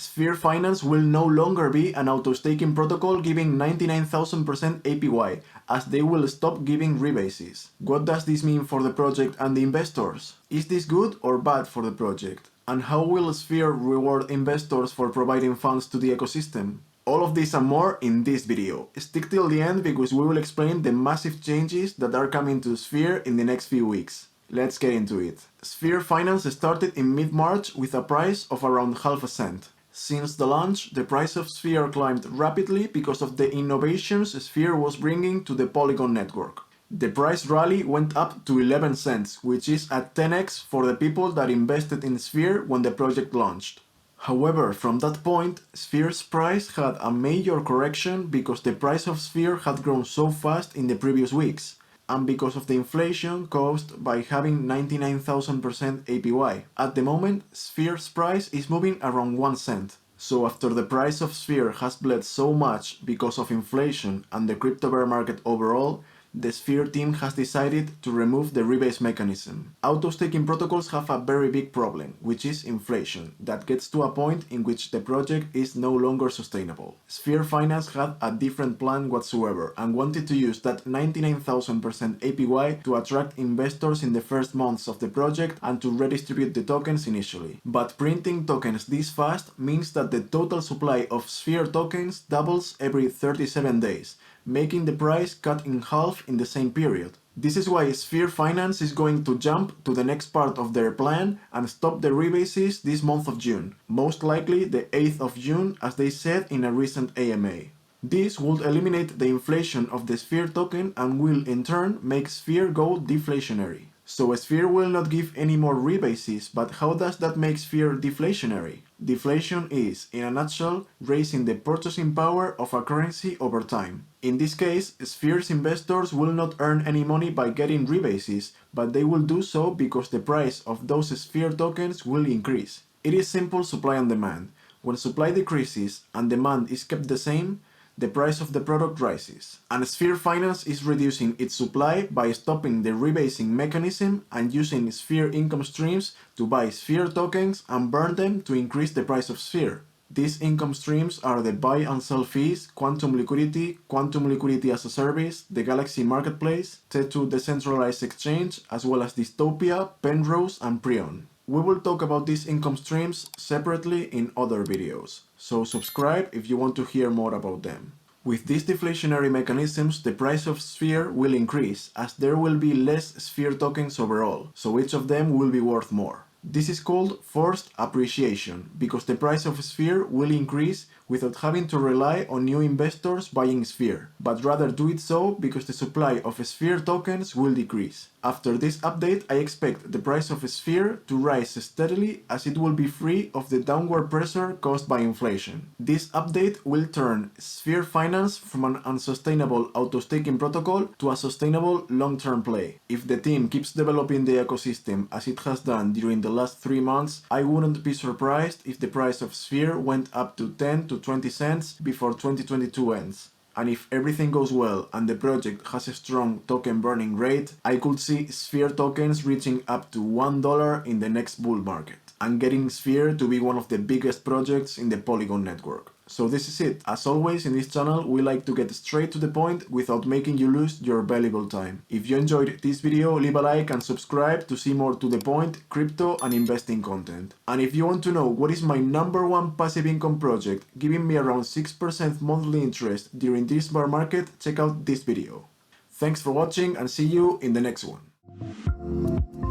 Sphere Finance will no longer be an auto-staking protocol giving 99,000% APY, as they will stop giving rebases. What does this mean for the project and the investors? Is this good or bad for the project? And how will Sphere reward investors for providing funds to the ecosystem? All of this and more in this video. Stick till the end because we will explain the massive changes that are coming to Sphere in the next few weeks. Let's get into it. Sphere Finance started in mid-March with a price of around half a cent. Since the launch, the price of Sphere climbed rapidly because of the innovations Sphere was bringing to the Polygon Network. The price rally went up to 11 cents, which is a 10x for the people that invested in Sphere when the project launched. However, from that point, Sphere's price had a major correction because the price of Sphere had grown so fast in the previous weeks, and because of the inflation caused by having 99,000% APY. At the moment, Sphere's price is moving around 1 cent. So after the price of Sphere has bled so much because of inflation and the crypto bear market overall, the Sphere team has decided to remove the rebase mechanism. Auto-staking protocols have a very big problem, which is inflation, that gets to a point in which the project is no longer sustainable. Sphere Finance had a different plan whatsoever and wanted to use that 99,000% APY to attract investors in the first months of the project and to redistribute the tokens initially. But printing tokens this fast means that the total supply of Sphere tokens doubles every 37 days, making the price cut in half in the same period. This is why Sphere Finance is going to jump to the next part of their plan and stop the rebases this month of June, most likely the 8th of June as they said in a recent AMA. This would eliminate the inflation of the Sphere token and will in turn make Sphere go deflationary. So Sphere will not give any more rebases, but how does that make Sphere deflationary? Deflation is, in a nutshell, raising the purchasing power of a currency over time. In this case, Sphere's investors will not earn any money by getting rebases, but they will do so because the price of those Sphere tokens will increase. It is simple supply and demand. When supply decreases and demand is kept the same, the price of the product rises. And Sphere Finance is reducing its supply by stopping the rebasing mechanism and using Sphere income streams to buy Sphere tokens and burn them to increase the price of Sphere. These income streams are the buy and sell fees, quantum liquidity as a service, the Galaxy Marketplace, T2 decentralized exchange, as well as Dystopia, Penrose, and Prion. We will talk about these income streams separately in other videos, so subscribe if you want to hear more about them. With these deflationary mechanisms, the price of Sphere will increase as there will be less Sphere tokens overall, so each of them will be worth more. This is called forced appreciation, because the price of Sphere will increase without having to rely on new investors buying Sphere, but rather do it so because the supply of Sphere tokens will decrease. After this update, I expect the price of Sphere to rise steadily as it will be free of the downward pressure caused by inflation. This update will turn Sphere Finance from an unsustainable auto-staking protocol to a sustainable long-term play. If the team keeps developing the ecosystem as it has done during the last 3 months, I wouldn't be surprised if the price of Sphere went up to 10 to 20 cents before 2022 ends. And if everything goes well and the project has a strong token burning rate, I could see Sphere tokens reaching up to $1 in the next bull market, and getting Sphere to be one of the biggest projects in the Polygon Network. So this is it. As always in this channel, we like to get straight to the point without making you lose your valuable time. If you enjoyed this video, leave a like and subscribe to see more to the point crypto and investing content. And if you want to know what is my #1 passive income project giving me around 6% monthly interest during this bear market, check out this video. Thanks for watching and see you in the next one.